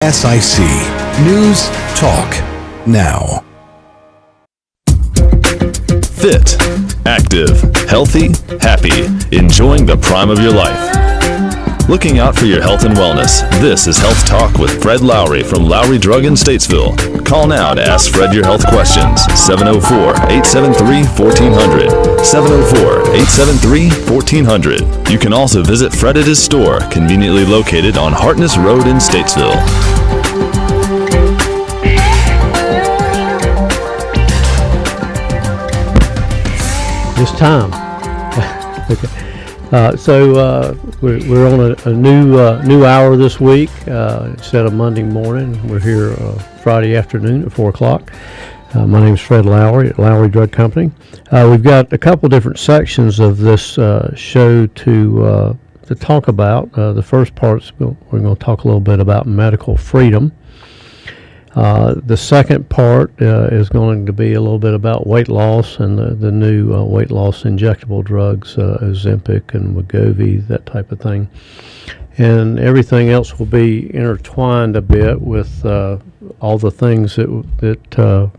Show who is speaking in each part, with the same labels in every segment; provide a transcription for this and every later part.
Speaker 1: WSIC News Talk Now.
Speaker 2: Fit, active, healthy, happy, enjoying the prime of your life. Looking out for your health and wellness. This is Health Talk with Fred Lowry from Lowry Drug in Statesville. Call now to ask Fred your health questions. 704-873-1400. 704-873-1400. You can also visit Fred at his store, conveniently located on Hartness Road in Statesville.
Speaker 3: This time. Okay. We're on a new hour this week instead of Monday morning. We're here Friday afternoon at 4 o'clock. My name is Fred Lowry at Lowry Drug Company. We've got a couple different sections of this show to talk about. The first part, we're going to talk a little bit about medical freedom. The second part is going to be a little bit about weight loss and the new weight loss injectable drugs, Ozempic and Wegovy, that type of thing. And everything else will be intertwined a bit with all the things that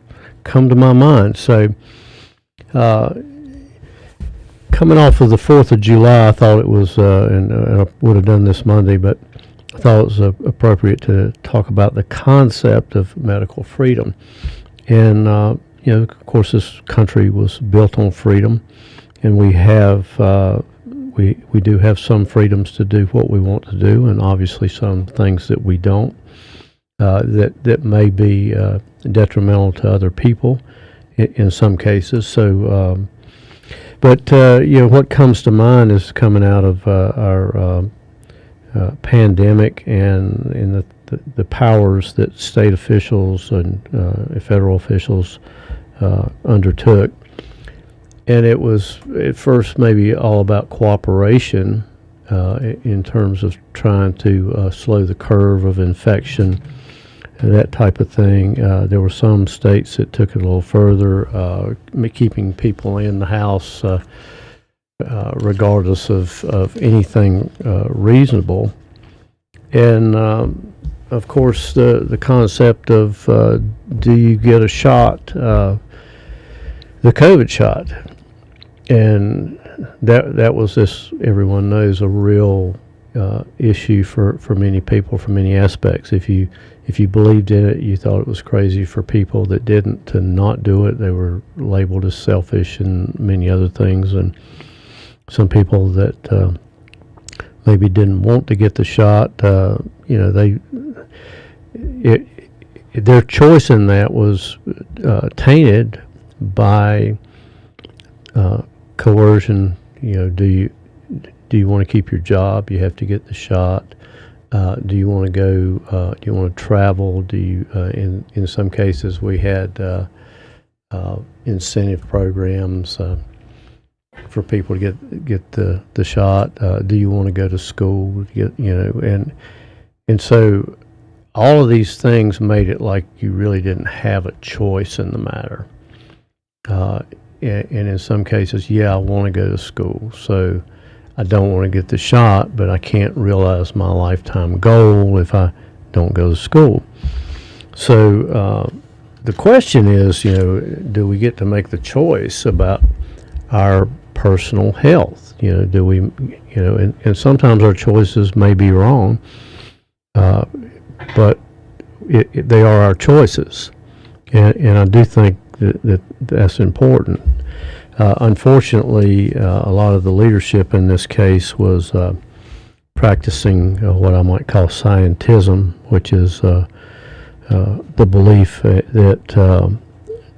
Speaker 3: come to my mind. So coming off of the 4th of July, I thought it was, and I would have done this Monday, but I thought it was appropriate to talk about the concept of medical freedom. And, of course, this country was built on freedom, and we have, we do have some freedoms to do what we want to do, and obviously some things that we don't, that may be detrimental to other people in some cases. So, what comes to mind is coming out of our pandemic and in the powers that state officials and federal officials undertook. And it was at first maybe all about cooperation in terms of trying to slow the curve of infection and that type of thing. There were some states that took it a little further, keeping people in the house regardless of anything reasonable. And of course the concept of do you get a shot, the COVID shot, and that was this, everyone knows, a real issue for many people from many aspects. If you believed in it, you thought it was crazy. For people that didn't, to not do it, they were labeled as selfish and many other things. And some people that maybe didn't want to get the shot, their choice in that was tainted by coercion. Do you want to keep your job? You have to get the shot. Do you want to go? Do you want to travel? Do you? In some cases, we had incentive programs for people to get the shot. Do you want to go to school? And so all of these things made it like you really didn't have a choice in the matter. And in some cases, I want to go to school, so I don't want to get the shot, but I can't realize my lifetime goal if I don't go to school. So the question is, do we get to make the choice about our personal health? Do we, and sometimes our choices may be wrong, but they are our choices, and I do think that's important. Unfortunately, a lot of the leadership in this case was practicing what I might call scientism, which is the belief that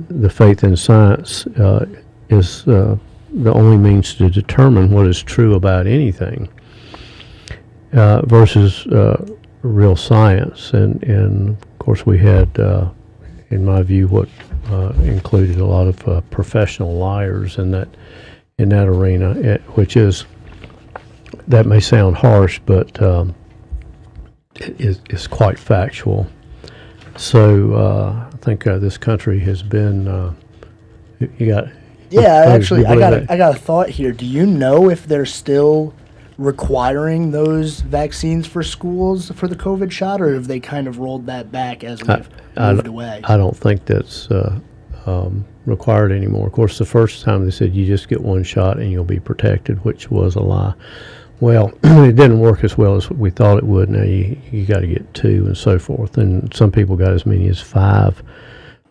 Speaker 3: the faith in science is the only means to determine what is true about anything, versus real science. And of course we had, in my view, what included a lot of professional liars in that arena, which is, that may sound harsh, but it's quite factual. So I think this country has been. You got.
Speaker 4: Yeah, actually, I got a thought here. Do you know if there's still requiring those vaccines for schools for the COVID shot, or have they kind of rolled that back as we've moved away?
Speaker 3: I don't think that's required anymore. Of course, the first time they said you just get one shot and you'll be protected, which was a lie. Well, it didn't work as well as we thought it would. Now you got to get 2 and so forth, and some people got as many as 5,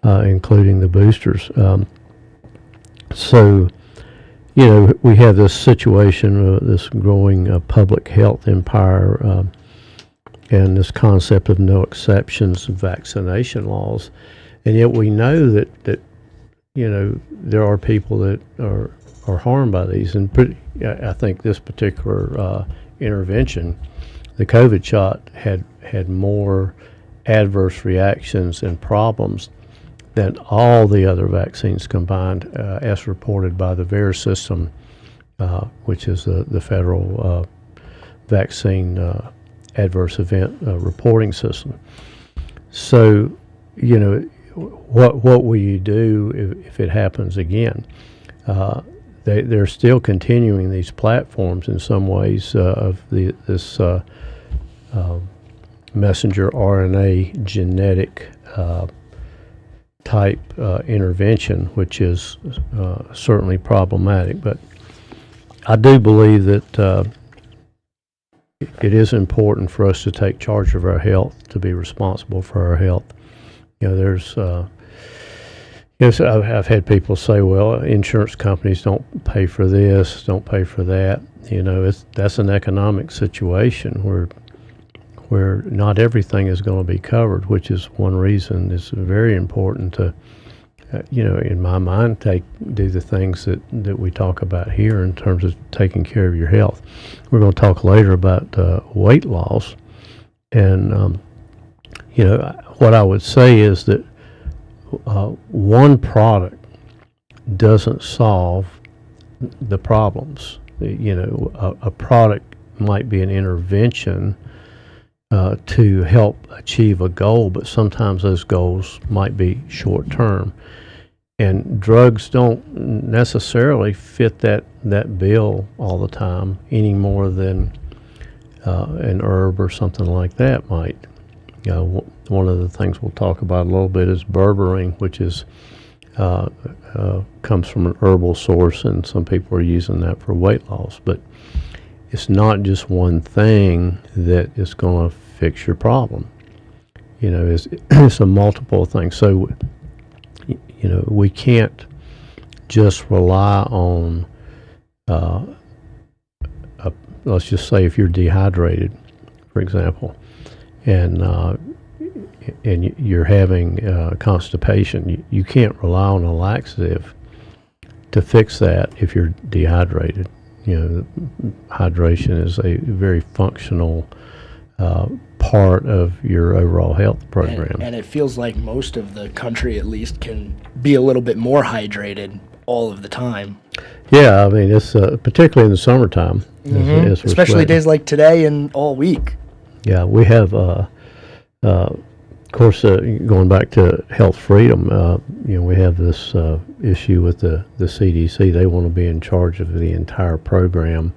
Speaker 3: including the boosters. So, you know, we have this situation, this growing public health empire, and this concept of no exceptions vaccination laws, and yet we know that you know there are people that are harmed by these, and I think this particular intervention, the COVID shot, had more adverse reactions and problems than all the other vaccines combined, as reported by the VAERS system, which is the federal vaccine adverse event reporting system. So, you know, what will you do if it happens again? They're still continuing these platforms in some ways of this messenger RNA genetic type intervention, which is certainly problematic. But I do believe that it is important for us to take charge of our health, to be responsible for our health. You know, there's yes, I've had people say, well, insurance companies don't pay for this, don't pay for that. You know, that's an economic situation where not everything is going to be covered, which is one reason it's very important to, you know, in my mind, do the things that we talk about here in terms of taking care of your health. We're going to talk later about weight loss, and you know, what I would say is that one product doesn't solve the problems. You know, a product might be an intervention to help achieve a goal, but sometimes those goals might be short term. And drugs don't necessarily fit that bill all the time, any more than an herb or something like that might. One of the things we'll talk about a little bit is berberine, which is comes from an herbal source, and some people are using that for weight loss. But it's not just one thing that is going to fix your problem. You know, it's a multiple thing. So, you know, we can't just rely on, let's just say if you're dehydrated, for example, and you're having constipation, you can't rely on a laxative to fix that if you're dehydrated. You know, hydration is a very functional part of your overall health program.
Speaker 4: And it feels like most of the country, at least, can be a little bit more hydrated all of the time.
Speaker 3: Yeah, I mean, it's particularly in the summertime. As
Speaker 4: especially days like today and all week.
Speaker 3: Yeah, we have, of course, going back to health freedom, you know, we have this issue with the CDC. They want to be in charge of the entire program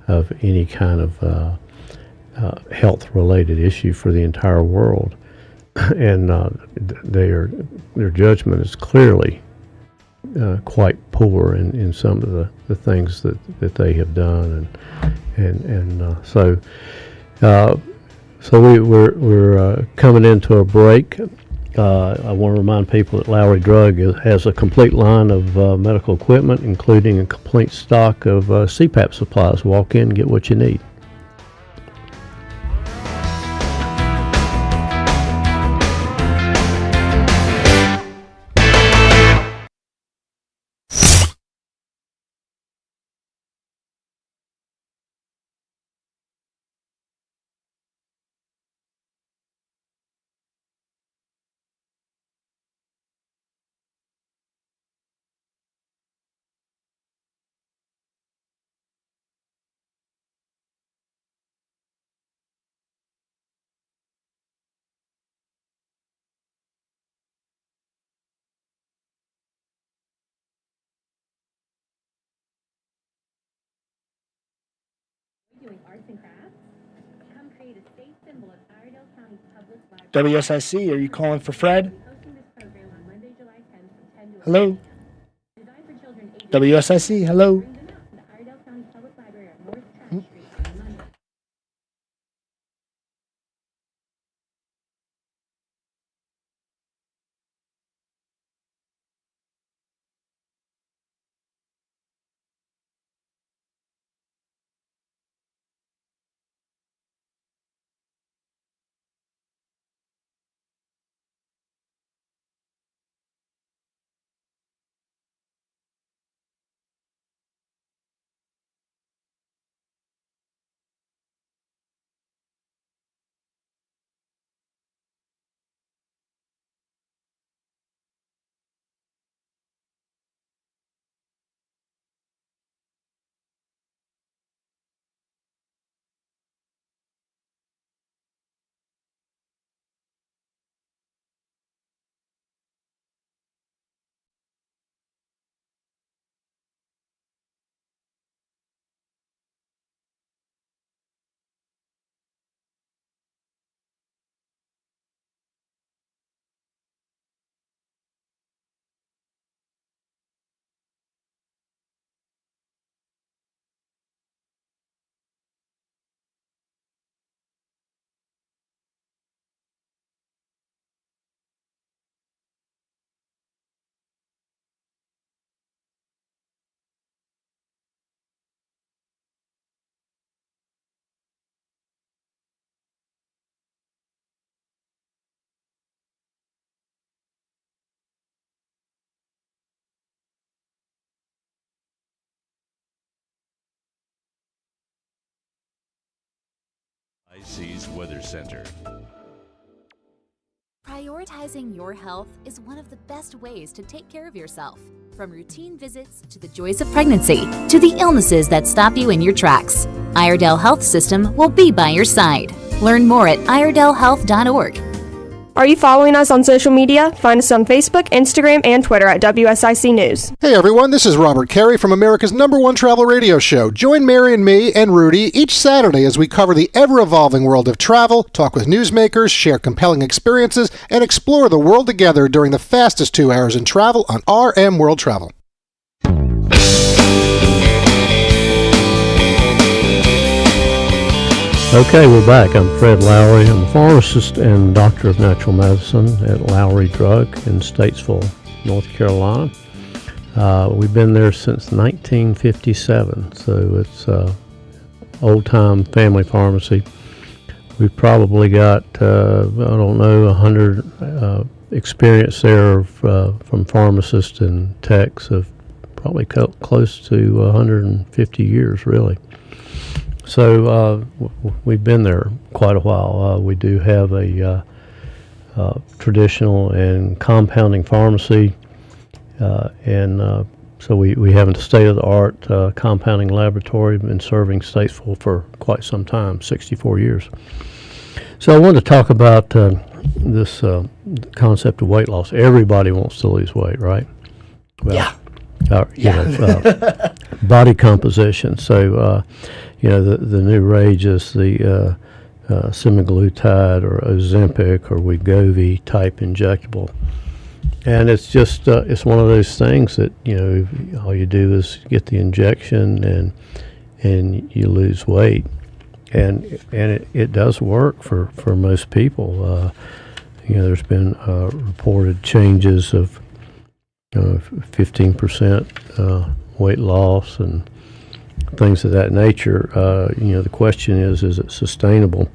Speaker 3: of any kind of health-related issue for the entire world, and their judgment is clearly quite poor in some of the things that they have done, and so we're coming into a break. I want to remind people that Lowry Drug has a complete line of medical equipment, including a complete stock of CPAP supplies. Walk in and get what you need.
Speaker 4: WSIC, are you calling for Fred? Hello? WSIC, hello?
Speaker 2: WSIC's Weather Center.
Speaker 5: Prioritizing your health is one of the best ways to take care of yourself. From routine visits to the joys of pregnancy to the illnesses that stop you in your tracks, Iredell Health System will be by your side. Learn more at iredellhealth.org.
Speaker 6: Are you following us on social media? Find us on Facebook, Instagram, and Twitter at WSIC News.
Speaker 7: Hey everyone, this is Robert Carey from America's #1 travel radio show. Join Mary and me and Rudy each Saturday as we cover the ever-evolving world of travel, talk with newsmakers, share compelling experiences, and explore the world together during the fastest 2 hours in travel on RM World Travel.
Speaker 3: Okay, we're back. I'm Fred Lowry. I'm a pharmacist and doctor of natural medicine at Lowry Drug in Statesville, North Carolina. We've been there since 1957, so it's old-time family pharmacy. We've probably got, 100 experience there from pharmacists and techs of probably close to 150 years, really. So we've been there quite a while. We do have a traditional and compounding pharmacy, and so we have a state-of-the-art compounding laboratory. Been serving Statesville for quite some time, 64 years. So I wanted to talk about this concept of weight loss. Everybody wants to lose weight, right? Well,
Speaker 4: yeah.
Speaker 3: Body composition. So, the new rage is the semaglutide or Ozempic or Wegovy type injectable. And it's just, it's one of those things that, all you do is get the injection and you lose weight. And it does work for most people. There's been reported changes of 15% weight loss and things of that nature. The question is it sustainable?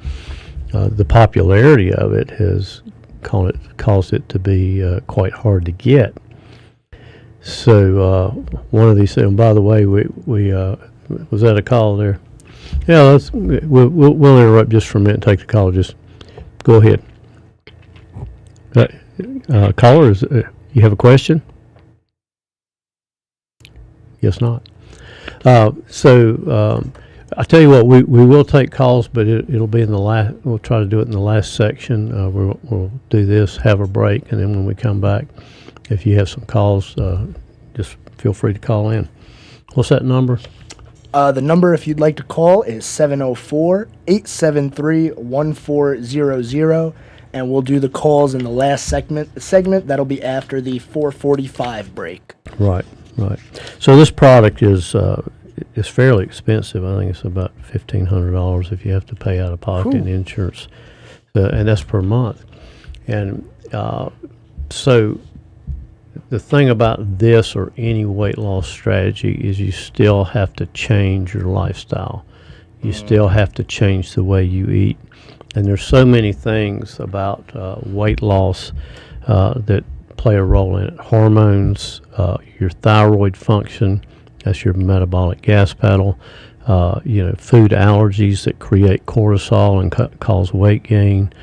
Speaker 3: The popularity of it has caused it to be quite hard to get. So one of these things. And by the way, we was that a call there? Yeah, we'll interrupt just for a minute and take the call. Just go ahead. Caller, you have a question? Guess not. So I tell you what, we will take calls, but it'll be in the last. We'll try to do it in the last section. We'll do this, have a break, and then when we come back, if you have some calls, just feel free to call in. What's that number?
Speaker 4: The number, if you'd like to call, is 704-873-1400, and we'll do the calls in the last segment. That'll be after the 4:45 break.
Speaker 3: Right. So this product is fairly expensive. I think it's about $1,500 if you have to pay out of pocket in insurance, and that's per month. And so the thing about this or any weight loss strategy is you still have to change your lifestyle. You still have to change the way you eat. And there's so many things about weight loss that play a role in it. Hormones, your thyroid function, that's your metabolic gas pedal, food allergies that create cortisol and cause weight gain,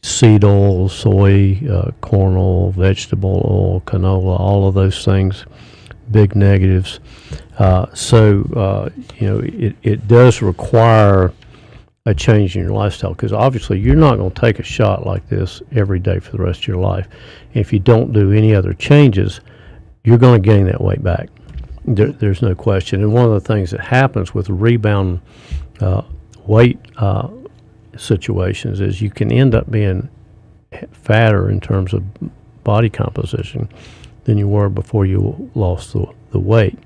Speaker 3: seed oil, soy, corn oil, vegetable oil, canola, all of those things, big negatives. It does require a change in your lifestyle, because obviously you're not going to take a shot like this every day for the rest of your life. If you don't do any other changes, you're going to gain that weight back. There's no question. And one of the things that happens with rebound weight situations is you can end up being fatter in terms of body composition than you were before you lost the weight,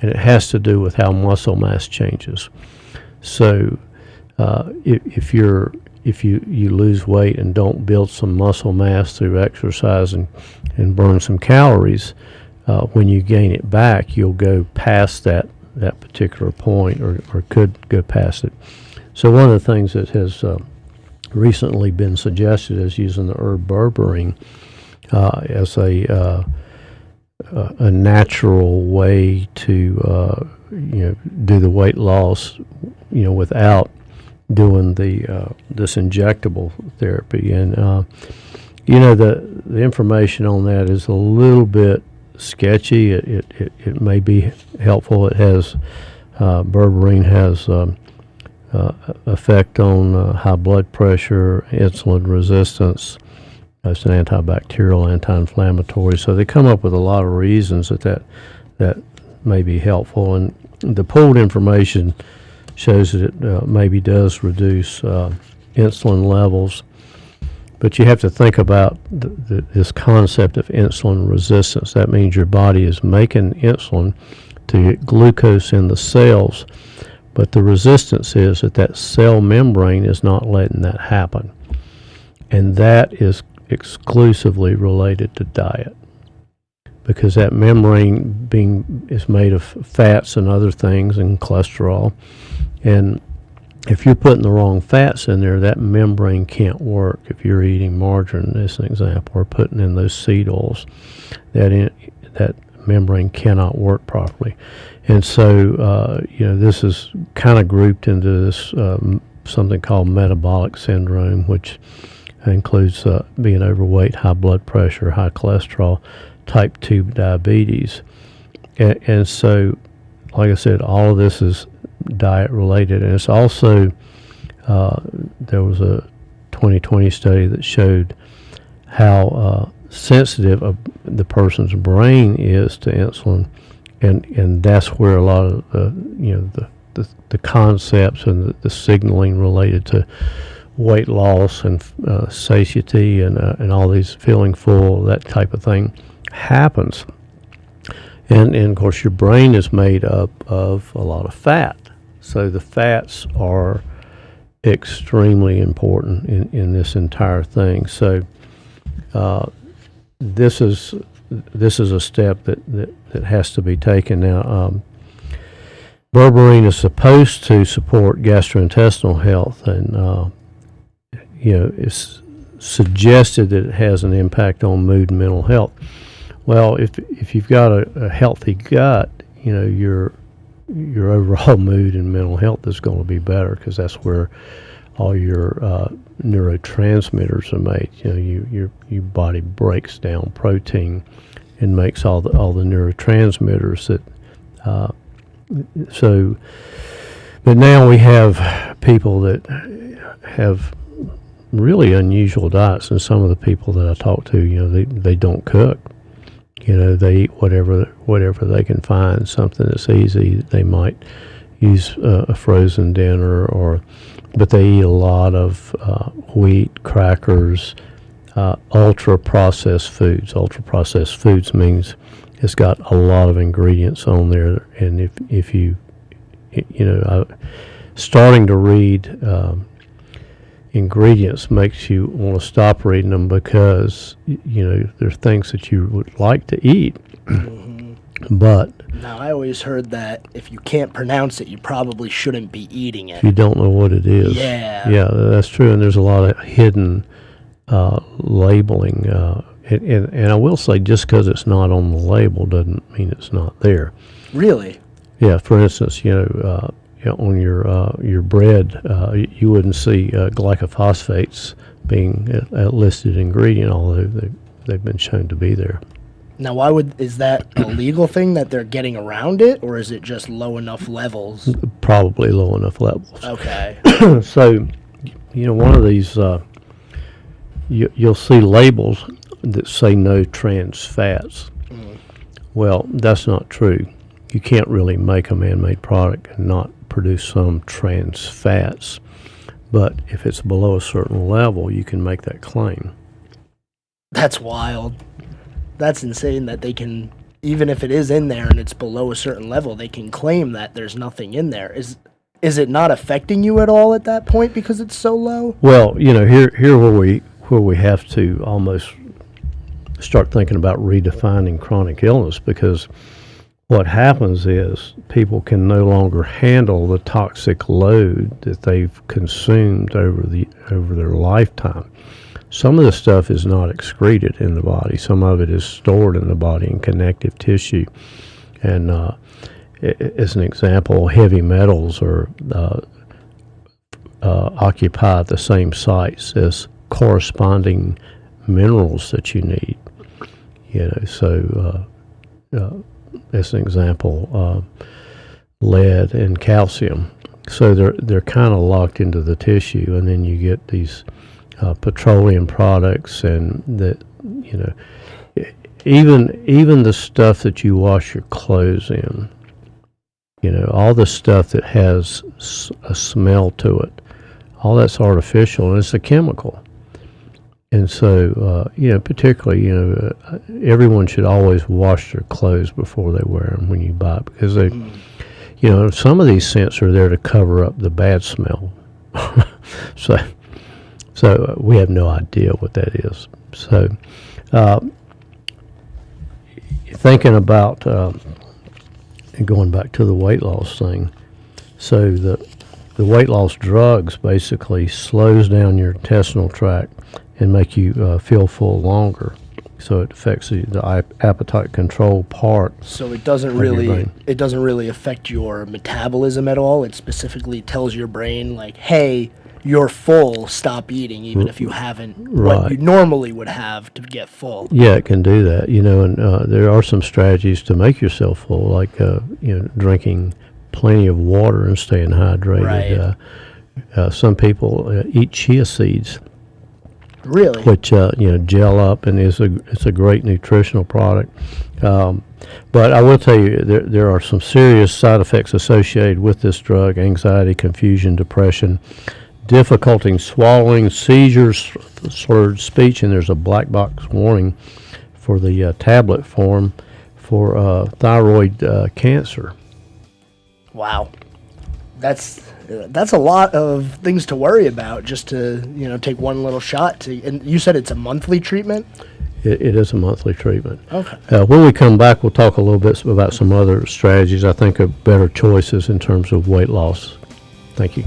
Speaker 3: and it has to do with how muscle mass changes. So if you lose weight and don't build some muscle mass through exercise and burn some calories, when you gain it back, you'll go past that particular point, or could go past it. So one of the things that has recently been suggested is using the herb berberine as a natural way to do the weight loss, without doing this injectable therapy. And the information on that is a little bit sketchy. It may be helpful. It has berberine has effect on high blood pressure, insulin resistance. It's an antibacterial, anti-inflammatory. So they come up with a lot of reasons that may be helpful. And the pooled information shows that it maybe does reduce insulin levels. But you have to think about this concept of insulin resistance. That means your body is making insulin to get glucose in the cells, but the resistance is that cell membrane is not letting that happen. And that is exclusively related to diet, because that membrane is made of fats and other things and cholesterol. And if you're putting the wrong fats in there, that membrane can't work. If you're eating margarine, as an example, or putting in those seed oils, that membrane cannot work properly. And so, this is kind of grouped into this something called metabolic syndrome, which includes being overweight, high blood pressure, high cholesterol, type 2 diabetes. And so, like I said, all of this is diet related. And it's also, there was a 2020 study that showed how sensitive the person's brain is to insulin. And that's where a lot of the concepts and the signaling related to weight loss and satiety and all these feeling full, that type of thing happens. And of course your brain is made up of a lot of fat. So the fats are extremely important in this entire thing. So this is a step that has to be taken now. Berberine is supposed to support gastrointestinal health, and it's suggested that it has an impact on mood and mental health. Well, if you've got a healthy gut, your overall mood and mental health is going to be better, because that's where all your neurotransmitters are made. Your body breaks down protein and makes all the neurotransmitters that. But now we have people that have really unusual diets, and some of the people that I talk to, they don't cook. They eat whatever they can find. Something that's easy, they might use a frozen dinner, but they eat a lot of wheat, crackers, ultra processed foods. Ultra processed foods means it's got a lot of ingredients on there, and if you starting to read ingredients makes you want to stop reading them, because there's things that you would like to eat, but
Speaker 4: Now, I always heard that if you can't pronounce it, you probably shouldn't be eating it.
Speaker 3: you don't know what it is. Yeah, that's true. And there's a lot of hidden labeling, and I will say, just because it's not on the label doesn't mean it's not there.
Speaker 4: Really?
Speaker 3: Yeah. For instance, on your bread, you wouldn't see glycophosphates being a listed ingredient, although they've been shown to be there.
Speaker 4: Now, is that a legal thing that they're getting around it, or is it just low enough levels?
Speaker 3: Probably low enough levels.
Speaker 4: Okay.
Speaker 3: So, one of these, you'll see labels that say no trans fats. Well, that's not true. You can't really make a man-made product and not produce some trans fats. But if it's below a certain level, you can make that claim.
Speaker 4: That's wild. That's insane that they can, even if it is in there and it's below a certain level, they can claim that there's nothing in there. Is it not affecting you at all at that point because it's so low?
Speaker 3: Well, here where we have to almost start thinking about redefining chronic illness, because what happens is people can no longer handle the toxic load that they've consumed over their lifetime. Some of the stuff is not excreted in the body. Some of it is stored in the body in connective tissue. And as an example, heavy metals occupy the same sites as corresponding minerals that you need. So as an example, lead and calcium. So they're kind of locked into the tissue, and then you get these petroleum products, and that even the stuff that you wash your clothes in, all the stuff that has a smell to it, all that's artificial, and it's a chemical. And so, particularly, everyone should always wash their clothes before they wear them when you buy it, because they, some of these scents are there to cover up the bad smell. So we have no idea what that is. So, thinking about going back to the weight loss thing, so the weight loss drugs basically slows down your intestinal tract and make you feel full longer. So it affects the appetite control part.
Speaker 4: So it doesn't really affect your metabolism at all. It specifically tells your brain, like, hey, you're full, stop eating, even if you haven't what you normally would have to get full.
Speaker 3: Yeah, it can do that, and there are some strategies to make yourself full, like drinking plenty of water and staying hydrated. Right. Some people eat chia seeds.
Speaker 4: Really?
Speaker 3: Which gel up, and it's a great nutritional product. But I will tell you, there are some serious side effects associated with this drug: anxiety, confusion, depression, difficulty in swallowing, seizures, slurred speech, and there's a black box warning for the tablet form for thyroid cancer.
Speaker 4: Wow. That's a lot of things to worry about just to, take one little shot. And you said it's a monthly treatment?
Speaker 3: It is a monthly treatment.
Speaker 4: Okay.
Speaker 3: When we come back, we'll talk a little bit about some other strategies I think are better choices in terms of weight loss. Thank you.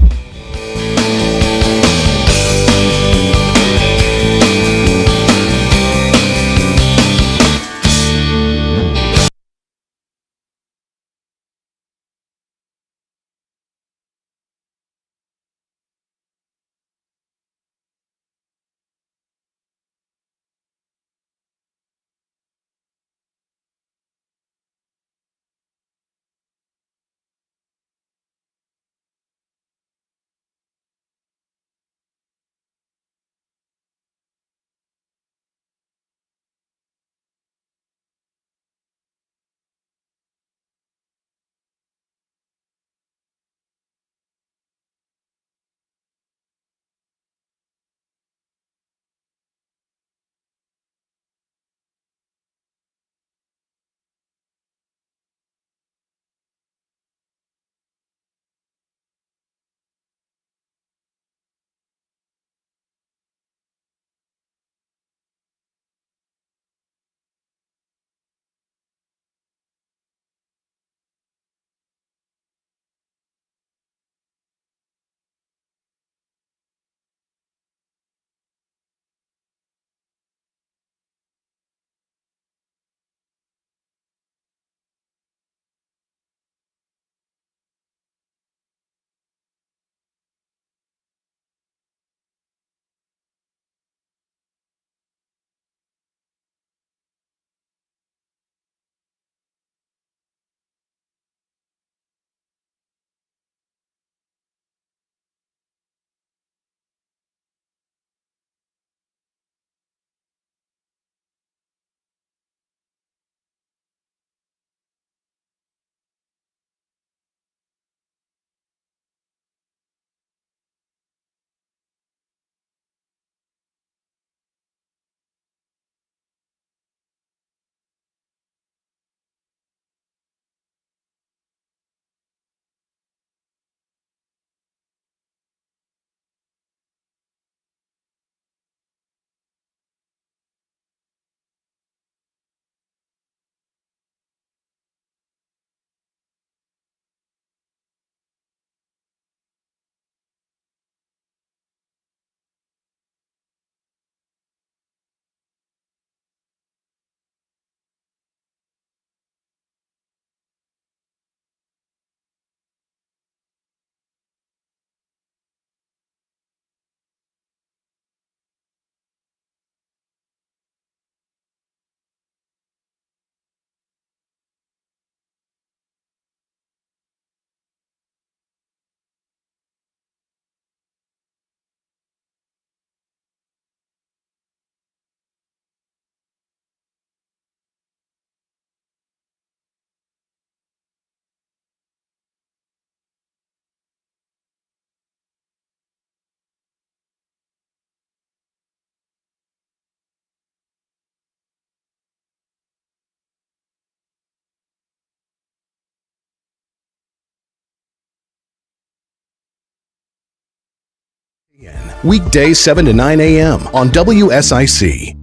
Speaker 1: Weekdays 7 to 9 a.m. on WSIC.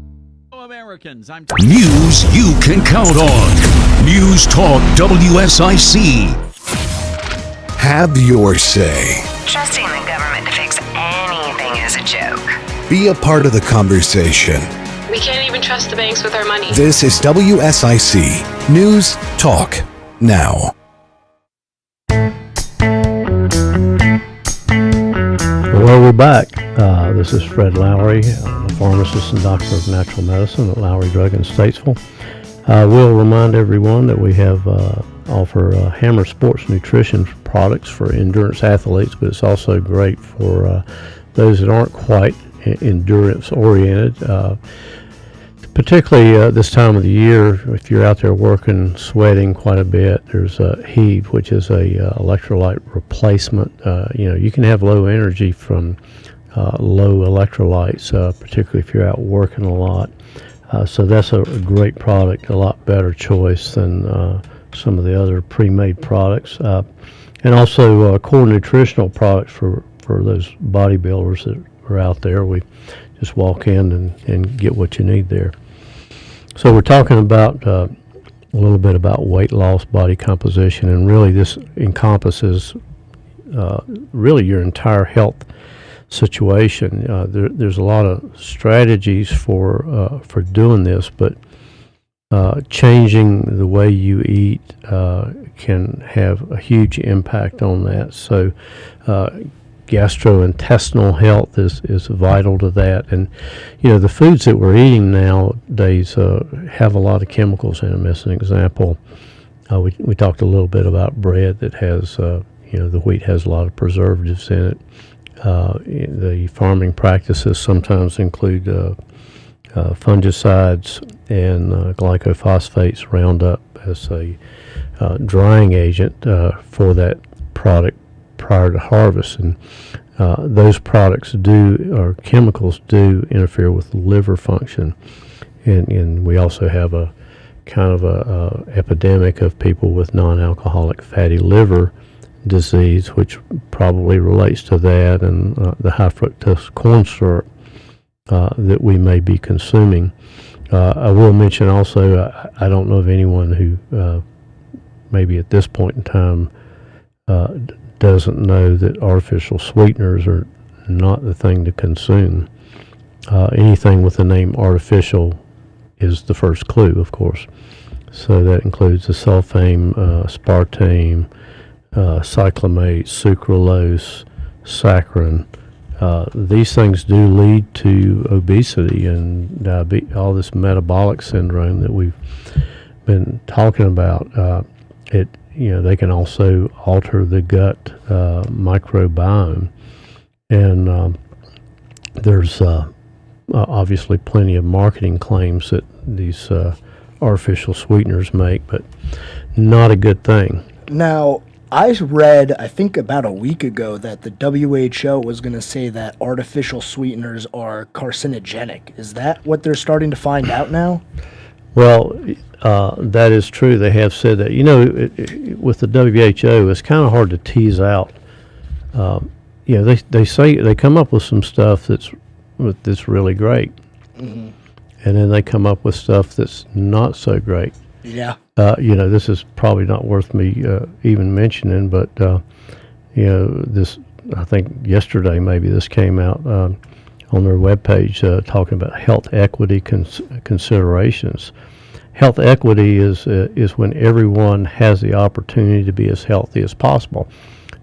Speaker 8: Americans,
Speaker 9: News you can count on. NewsTalk WSIC.
Speaker 1: Have your say.
Speaker 10: Trusting the government to fix anything is a joke.
Speaker 1: Be a part of the conversation.
Speaker 11: We can't even trust the banks with our money.
Speaker 1: This is WSIC News Talk Now.
Speaker 3: Well, we're back. This is Fred Lowry, a pharmacist and doctor of natural medicine at Lowry Drug in Statesville. We'll remind everyone that we have offer Hammer Sports Nutrition products for endurance athletes, but it's also great for those that aren't quite endurance oriented. Particularly this time of the year, if you're out there working, sweating quite a bit, there's HEAT, which is a electrolyte replacement. You can have low energy from low electrolytes, particularly if you're out working a lot. So that's a great product, a lot better choice than some of the other pre-made products. And also core nutritional products for those bodybuilders that are out there. We just walk in and get what you need there. So we're talking about a little bit about weight loss, body composition, and really this encompasses really your entire health situation. There's a lot of strategies for doing this, but changing the way you eat can have a huge impact on that. So gastrointestinal health is vital to that. And, the foods that we're eating nowadays have a lot of chemicals in them. As an example, we talked a little bit about bread that has, the wheat has a lot of preservatives in it. The farming practices sometimes include fungicides and glycophosphates, Roundup, as a drying agent for that product prior to harvest, and those products chemicals do interfere with liver function, and we also have a kind of a epidemic of people with non-alcoholic fatty liver disease, which probably relates to that and the high fructose corn syrup that we may be consuming. I will mention also, I don't know of anyone who maybe at this point in time doesn't know that artificial sweeteners are not the thing to consume. Anything with the name artificial is the first clue, of course. So that includes the sulfame, aspartame, cyclamate, sucralose, saccharin. These things do lead to obesity and all this metabolic syndrome that we've been talking about. They can also alter the gut microbiome, and there's obviously plenty of marketing claims that these artificial sweeteners make, but not a good thing.
Speaker 4: Now, I read, I think about a week ago, that the WHO was going to say that artificial sweeteners are carcinogenic. Is that what they're starting to find out now?
Speaker 3: Well, that is true. They have said that. With the WHO, it's kind of hard to tease out. They say they come up with some stuff that's really great, and then they come up with stuff that's not so great.
Speaker 4: Yeah.
Speaker 3: This is probably not worth me even mentioning, but this, I think yesterday maybe this came out on their webpage talking about health equity considerations. Health equity is when everyone has the opportunity to be as healthy as possible.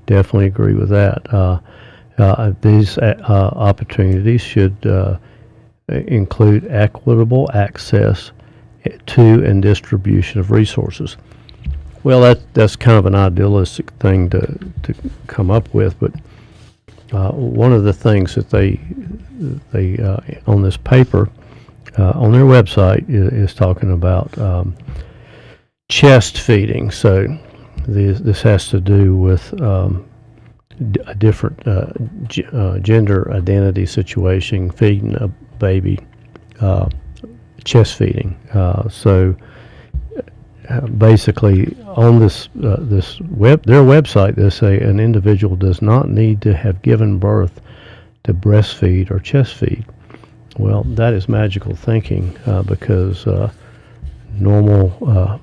Speaker 3: Definitely agree with that. These opportunities should include equitable access to and distribution of resources. Well, that's kind of an idealistic thing to come up with, but one of the things that they on this paper on their website is talking about chest feeding. So this has to do with a different gender identity situation, feeding a baby, chest feeding. So basically, on their website, they say an individual does not need to have given birth to breastfeed or chest feed. Well, that is magical thinking because normal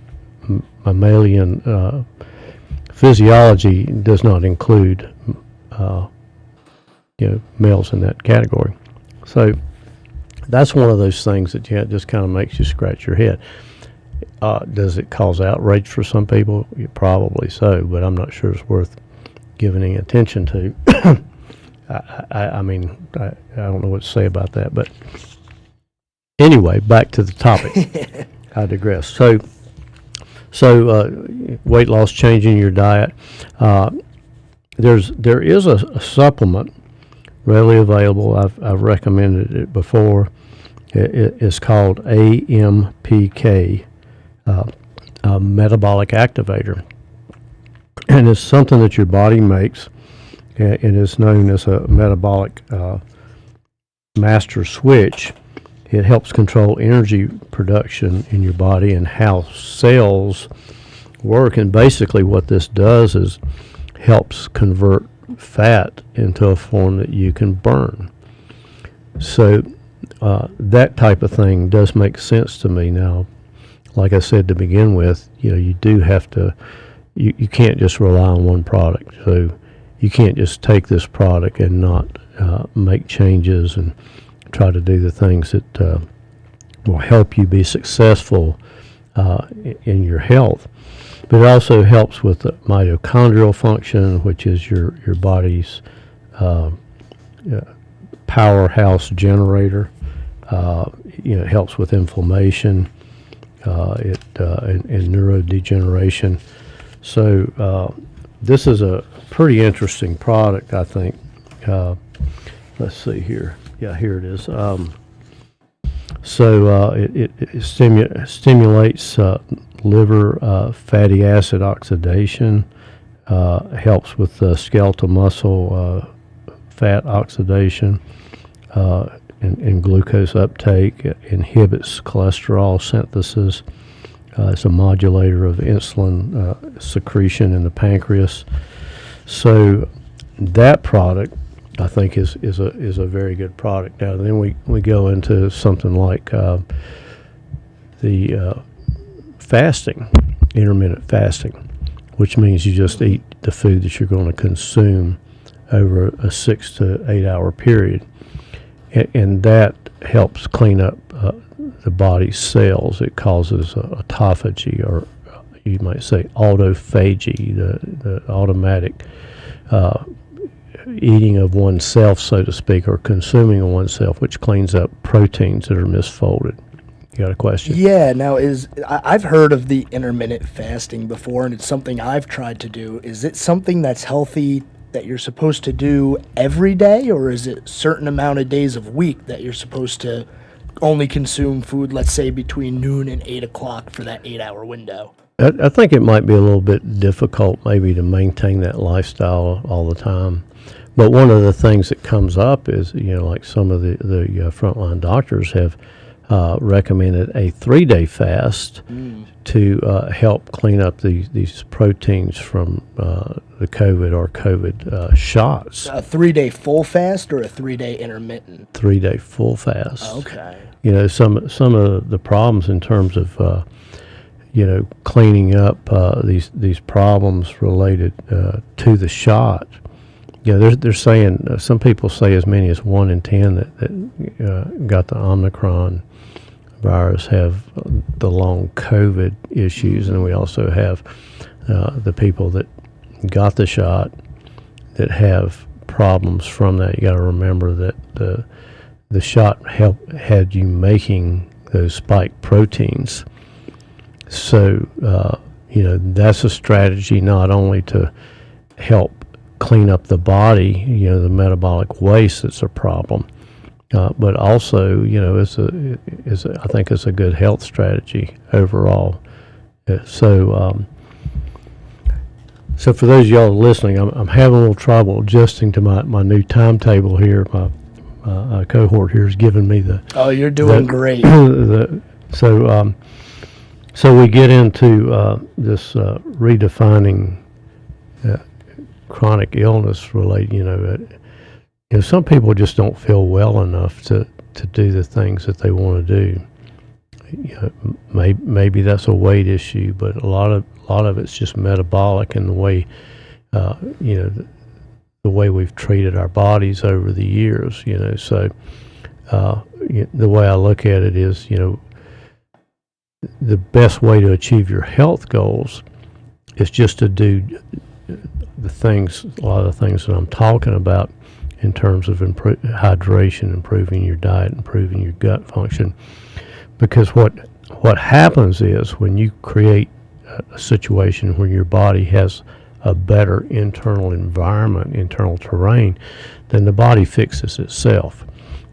Speaker 3: mammalian physiology does not include males in that category. So that's one of those things that just kind of makes you scratch your head. Does it cause outrage for some people? Probably so, but I'm not sure it's worth giving any attention to. I mean, I don't know what to say about that, but anyway, back to the topic. I digress. So weight loss, changing your diet. There is a supplement readily available. I've recommended it before. It's called AMPK, a metabolic activator, and it's something that your body makes. It is known as a metabolic master switch. It helps control energy production in your body and how cells work. And basically what this does is helps convert fat into a form that you can burn. So that type of thing does make sense to me. Now, like I said to begin with, you do have to, you can't just rely on one product. So you can't just take this product and not make changes and try to do the things that will help you be successful in your health. But it also helps with the mitochondrial function, which is your body's powerhouse generator. It helps with inflammation and neurodegeneration. So this is a pretty interesting product, I think. Let's see here. Yeah, here it is. It stimulates liver fatty acid oxidation, helps with skeletal muscle fat oxidation, and glucose uptake, inhibits cholesterol synthesis. It's a modulator of insulin secretion in the pancreas. So that product, I think, is a very good product. Now then we go into something like the fasting, intermittent fasting, which means you just eat the food that you're going to consume over a 6 to 8 hour period, and that helps clean up the body's cells. It causes autophagy, or you might say autophagy, the automatic eating of oneself, so to speak, or consuming of oneself, which cleans up proteins that are misfolded. You got a question?
Speaker 4: Yeah, now I've heard of the intermittent fasting before, and it's something I've tried to do. Is it something that's healthy that you're supposed to do every day, or is it a certain amount of days of week that you're supposed to only consume food, let's say, between noon and 8 o'clock for that 8 hour window?
Speaker 3: I think it might be a little bit difficult maybe to maintain that lifestyle all the time. But one of the things that comes up is, like some of the frontline doctors have recommended a 3-day fast to help clean up these proteins from the COVID or COVID shots.
Speaker 4: A 3-day full fast or a 3-day intermittent?
Speaker 3: 3-day full fast.
Speaker 4: Okay.
Speaker 3: Some of the problems in terms of cleaning up these problems related to the shot. They're saying, some people say as many as 1 in 10 that got the Omicron virus have the long COVID issues, and we also have the people that got the shot that have problems from that. You got to remember that the shot had you making those spike proteins. So that's a strategy not only to help clean up the body, the metabolic waste that's a problem, but also, I think it's a good health strategy overall. So for those of y'all listening, I'm having a little trouble adjusting to my new timetable here. My cohort here is giving me the.
Speaker 4: Oh, you're doing great.
Speaker 3: So we get into this redefining chronic illness related, some people just don't feel well enough to do the things that they want to do. Maybe that's a weight issue, but a lot of it's just metabolic and the way, the way we've treated our bodies over the years. So the way I look at it is, the best way to achieve your health goals is just to do a lot of the things that I'm talking about in terms of hydration, improving your diet, improving your gut function. Because what happens is when you create a situation where your body has a better internal environment, internal terrain, then the body fixes itself.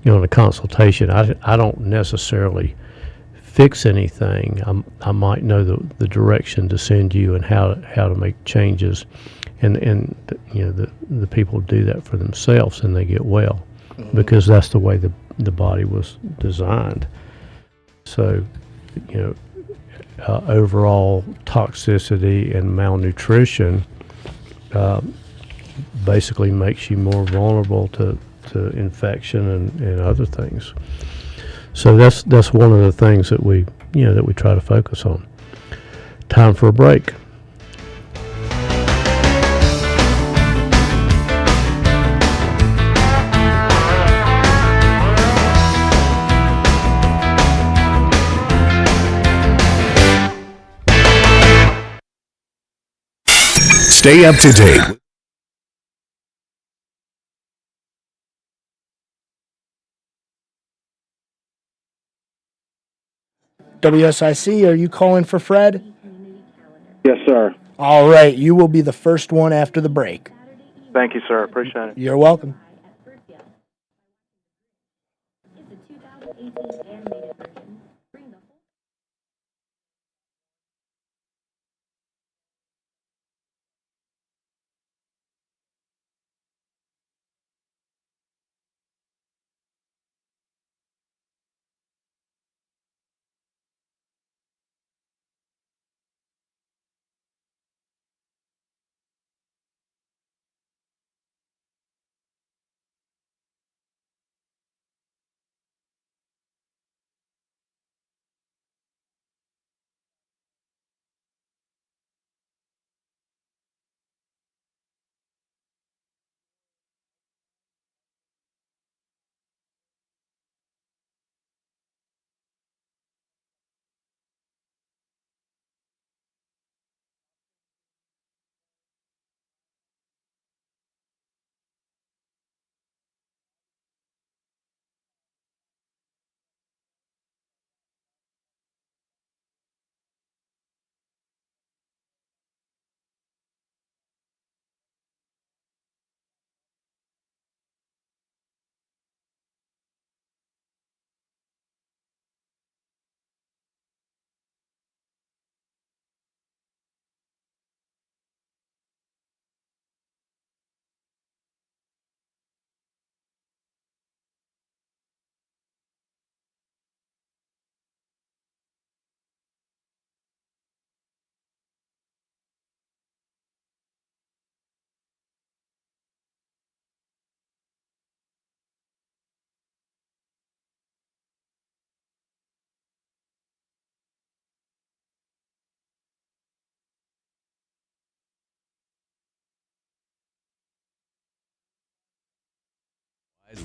Speaker 3: In a consultation, I don't necessarily fix anything. I might know the direction to send you and how to make changes, and the people do that for themselves and they get well, because that's the way the body was designed. So, overall toxicity and malnutrition basically makes you more vulnerable to infection and other things. So that's one of the things that we try to focus on. Time for a break.
Speaker 1: Stay up to date.
Speaker 4: WSIC, are you calling for Fred?
Speaker 8: Yes, sir.
Speaker 4: All right, you will be the first one after the break.
Speaker 8: Thank you, sir. Appreciate it.
Speaker 4: You're welcome.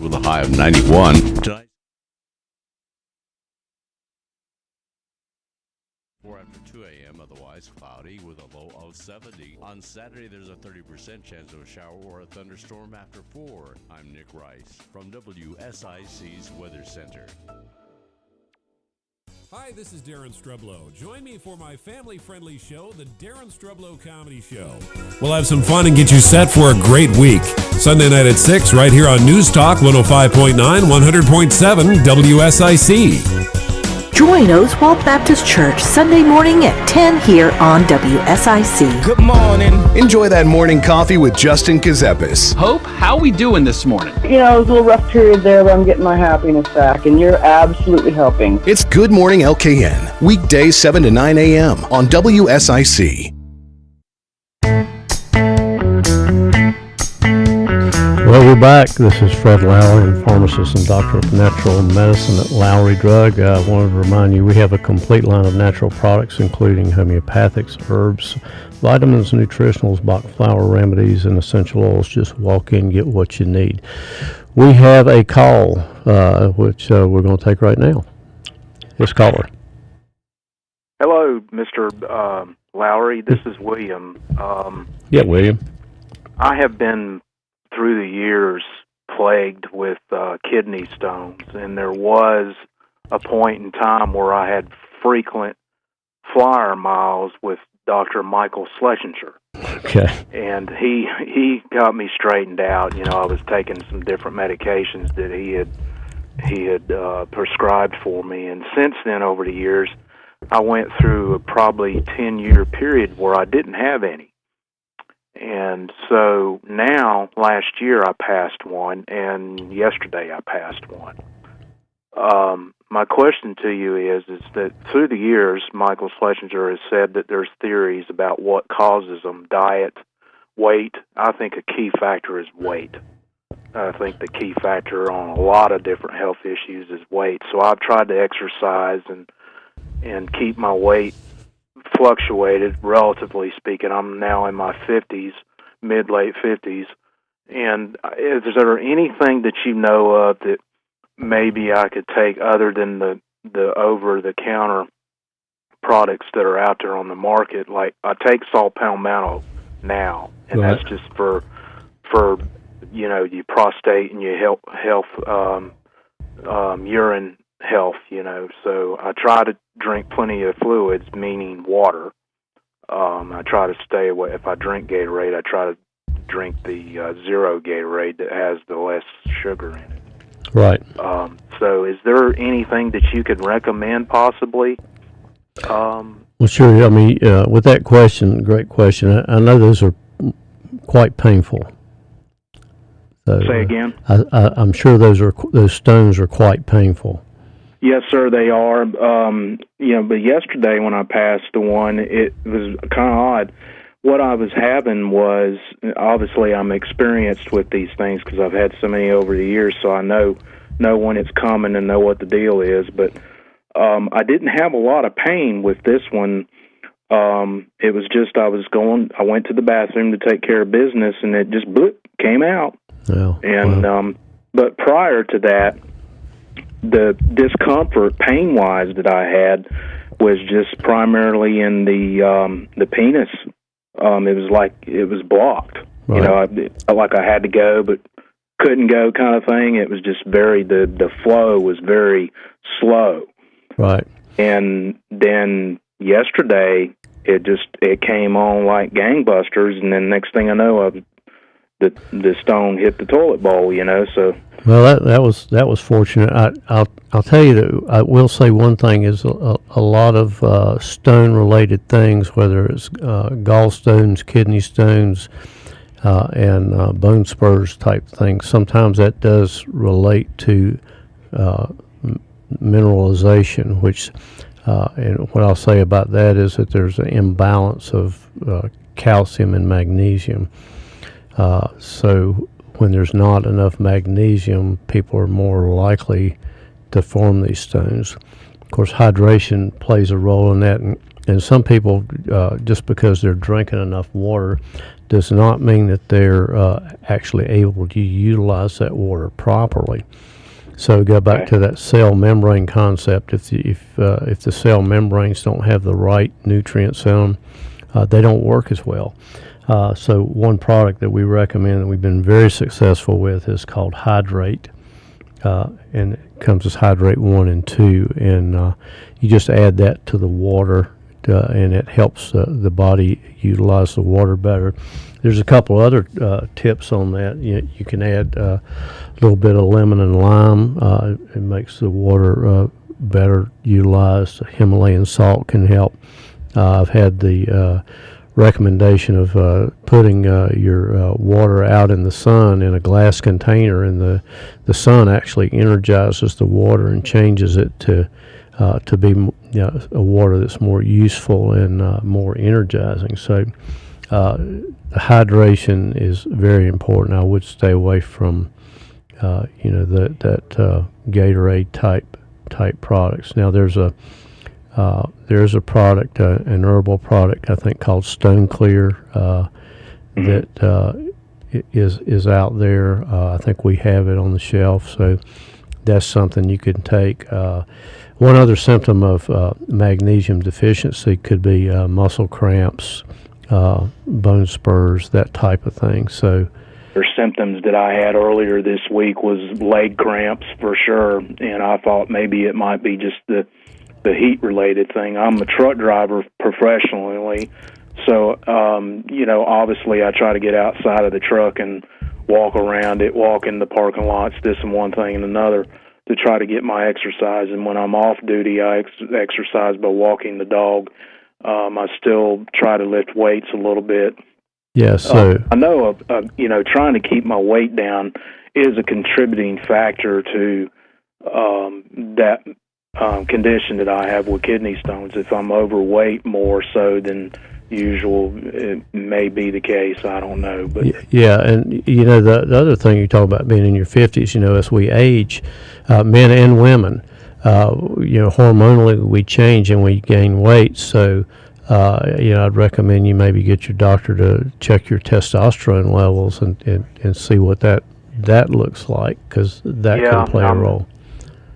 Speaker 12: With a high of 91 tonight. 4 after 2 a.m. Otherwise cloudy with a low of 70. On Saturday, there's a 30% chance of a shower or a thunderstorm after 4. I'm Nick Rice from WSIC's Weather Center.
Speaker 13: Hi, this is Darren Strublow. Join me for my family-friendly show, The Darren Strublow Comedy Show. We'll have some fun and get you set for a great week. Sunday night at 6, right here on NewsTalk 105.9, 100.7 WSIC.
Speaker 14: Join Oswald Baptist Church Sunday morning at 10 here on WSIC.
Speaker 1: Good morning. Enjoy that morning coffee with Justin Kazepis.
Speaker 15: Hope, how we doing this morning?
Speaker 16: It was a little rough period there, but I'm getting my happiness back, and you're absolutely helping.
Speaker 1: It's Good Morning LKN, weekdays 7 to 9 a.m. on WSIC.
Speaker 3: Well, we're back. This is Fred Lowry, I'm pharmacist and doctor of natural medicine at Lowry Drug. I wanted to remind you we have a complete line of natural products, including homeopathics, herbs, vitamins, nutritionals, Bach flower remedies, and essential oils. Just walk in, get what you need. We have a call, which we're going to take right now. This caller.
Speaker 8: Hello, Mr. Lowry. This is William.
Speaker 3: Yeah, William.
Speaker 8: I have been through the years plagued with kidney stones, and there was a point in time where I had frequent flyer miles with Dr. Michael Schlesinger.
Speaker 3: Okay.
Speaker 8: And he got me straightened out. You know, I was taking some different medications that he had prescribed for me, and since then, over the years, I went through a probably 10-year period where I didn't have any. And so now, last year I passed one, and yesterday I passed one. My question to you is that through the years, Michael Schlesinger has said that there's theories about what causes them: diet, weight. I think a key factor is weight. I think the key factor on a lot of different health issues is weight. So I've tried to exercise and keep my weight fluctuated, relatively speaking. I'm now in my 50s, mid-late 50s, and is there anything that you know of that maybe I could take other than the over-the-counter products that are out there on the market? Like, I take Saw Palmetto now, and
Speaker 3: right.
Speaker 8: That's just for you know, your prostate and your health urine health, you know. So I try to drink plenty of fluids, meaning water. I try to stay away. If I drink Gatorade, I try to drink the zero Gatorade that has the less sugar in it.
Speaker 3: Right.
Speaker 8: So is there anything that you could recommend possibly?
Speaker 3: Well, sure. I mean, with that question, great question. I know those are quite painful. So,
Speaker 8: say again?
Speaker 3: I'm sure those stones are quite painful.
Speaker 8: Yes, sir, they are. You know, but yesterday when I passed the one, it was kind of odd. What I was having was, obviously I'm experienced with these things because I've had so many over the years, so I know when it's coming and know what the deal is. But I didn't have a lot of pain with this one. It was just I went to the bathroom to take care of business, and it just came out.
Speaker 3: Oh,
Speaker 8: and
Speaker 3: wow.
Speaker 8: But prior to that, the discomfort, pain-wise, that I had was just primarily in the penis. It was like it was blocked.
Speaker 3: Right.
Speaker 8: You know, I felt like I had to go, but couldn't go, kind of thing. It was just the flow was very slow.
Speaker 3: Right.
Speaker 8: And then yesterday, it came on like gangbusters, and then next thing I know, the stone hit the toilet bowl. You know, so.
Speaker 3: Well, that was fortunate. I'll tell you that I will say one thing is a lot of stone related things, whether it's gallstones, kidney stones, and bone spurs type things. Sometimes that does relate to mineralization, which and what I'll say about that is that there's an imbalance of calcium and magnesium. So when there's not enough magnesium, people are more likely to form these stones. Of course, hydration plays a role in that, and some people, just because they're drinking enough water, does not mean that they're actually able to utilize that water properly. So go back to that cell membrane concept. If the cell membranes don't have the right nutrients in them, they don't work as well. So one product that we recommend that we've been very successful with is called Hydrate, and it comes as Hydrate 1 and 2, and you just add that to the water, and it helps the body utilize the water better. There's a couple other tips on that. You can add a little bit of lemon and lime. It makes the water better utilized. Himalayan salt can help. I've had the recommendation of putting your water out in the sun in a glass container, and the sun actually energizes the water and changes it to be a water that's more useful and more energizing. So the hydration is very important. I would stay away from that Gatorade type products. Now there's a product, an herbal product I think called Stone Clear that is out there. I think we have it on the shelf, so that's something you can take. One other symptom of magnesium deficiency could be muscle cramps, bone spurs, that type of thing. So,
Speaker 8: symptoms that I had earlier this week was leg cramps for sure, and I thought maybe it might be just the heat-related thing. I'm a truck driver professionally, so obviously I try to get outside of the truck and walk around it, walk in the parking lots, this and one thing and another, to try to get my exercise. And when I'm off duty, I exercise by walking the dog. I still try to lift weights a little bit.
Speaker 3: Yeah, so
Speaker 8: I know, trying to keep my weight down is a contributing factor to that condition that I have with kidney stones. If I'm overweight more so than usual, it may be the case. I don't know, but
Speaker 3: yeah, and the other thing you talk about being in your 50s, as we age, men and women, hormonally we change and we gain weight. So, I'd recommend you maybe get your doctor to check your testosterone levels and see what that looks like, because that can play a role.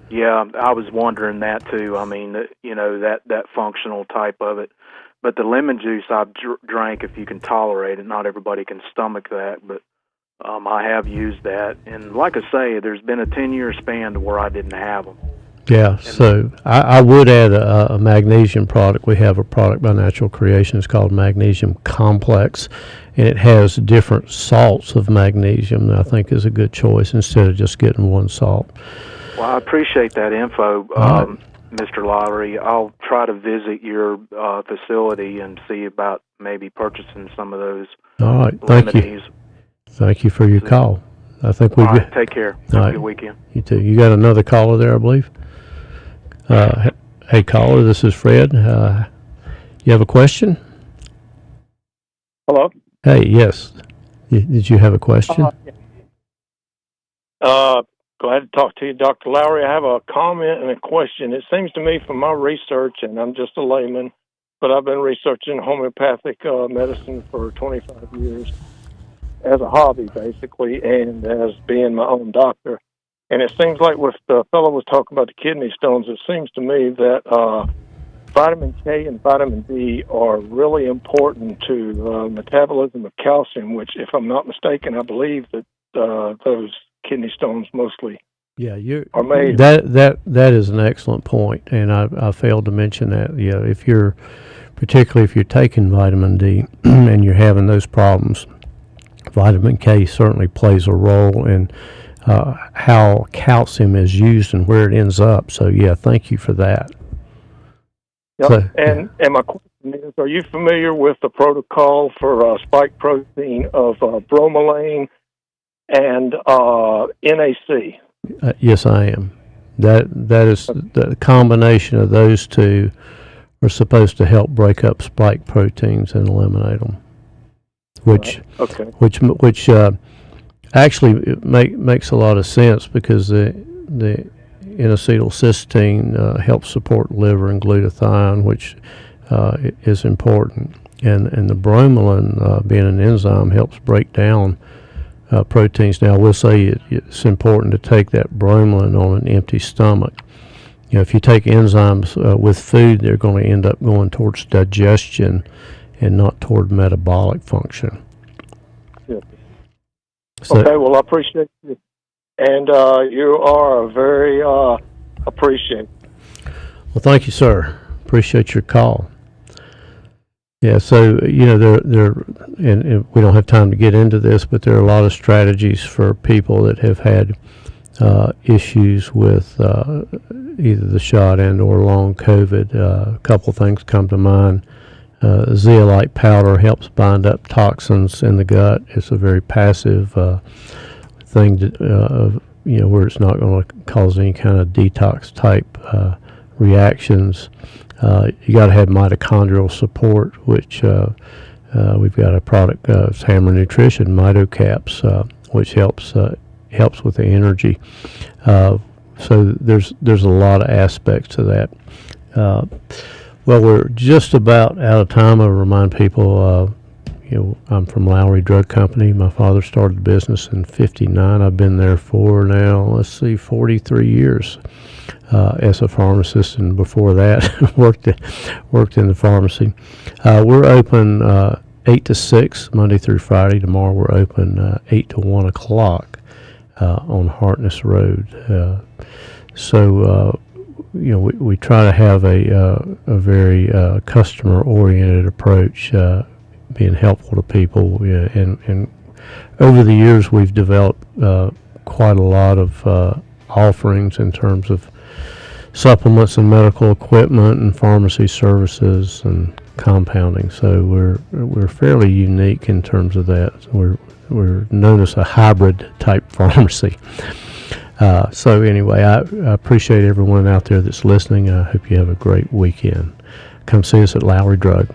Speaker 8: Yeah, I was wondering that too. I mean, that functional type of it. But the lemon juice I've drank, if you can tolerate it. Not everybody can stomach that, but I have used that. And like I say, there's been a 10-year span to where I didn't have them.
Speaker 3: Yeah, so I would add a magnesium product. We have a product by Natural Creations called Magnesium Complex, and it has different salts of magnesium that I think is a good choice instead of just getting one salt.
Speaker 8: Well, I appreciate that info, Mr. Lowry. I'll try to visit your facility and see about maybe purchasing some of those.
Speaker 3: All right, thank you. Thank you for your call. I think we've.
Speaker 8: All right, take care. Have a good weekend.
Speaker 3: You too. You got another caller there, I believe. Hey, caller, this is Fred. You have a question?
Speaker 17: Hello?
Speaker 3: Hey, yes. Did you have a question?
Speaker 17: Glad to talk to you, Dr. Lowry. I have a comment and a question. It seems to me from my research, and I'm just a layman, but I've been researching homeopathic medicine for 25 years as a hobby, basically, and as being my own doctor. And it seems like what the fellow was talking about the kidney stones, it seems to me that vitamin K and vitamin D are really important to metabolism of calcium, which, if I'm not mistaken, I believe that those kidney stones mostly are made.
Speaker 3: That is an excellent point, and I failed to mention that. Yeah, particularly if you're taking vitamin D and you're having those problems, vitamin K certainly plays a role in how calcium is used and where it ends up. So, yeah, thank you for that.
Speaker 17: Yep. So, and my question is, are you familiar with the protocol for spike protein of bromelain and NAC?
Speaker 3: Yes, I am. That is the combination of those two are supposed to help break up spike proteins and eliminate them, which actually makes a lot of sense, because the N-acetylcysteine helps support liver and glutathione, which is important, and the bromelain, being an enzyme, helps break down proteins. Now, I will say it's important to take that bromelain on an empty stomach. If you take enzymes with food, they're going to end up going towards digestion and not toward metabolic function.
Speaker 17: Yeah. So, okay, well, I appreciate you. And you are very appreciated.
Speaker 3: Well, thank you, sir. Appreciate your call. Yeah, so, there, and we don't have time to get into this, but there are a lot of strategies for people that have had issues with either the shot and or long COVID. A couple of things come to mind. Zeolite powder helps bind up toxins in the gut. It's a very passive thing where it's not going to cause any kind of detox type reactions. You got to have mitochondrial support, which We've got a product, it's Hammer Nutrition, Mito Caps, which helps with the energy. So there's a lot of aspects to that. Well, we're just about out of time. I remind people, I'm from Lowry Drug Company. My father started the business in '59. I've been there for now, 43 years as a pharmacist, and before that, worked in the pharmacy. We're open 8 to 6 Monday through Friday. Tomorrow we're open 8 to 1 o'clock on Hartness Road. We try to have a very customer-oriented approach, being helpful to people. And over the years, we've developed quite a lot of offerings in terms of supplements and medical equipment and pharmacy services and compounding. So we're fairly unique in terms of that. We're known as a hybrid type pharmacy. So anyway, I appreciate everyone out there that's listening. I hope you have a great weekend. Come see us at Lowry Drug.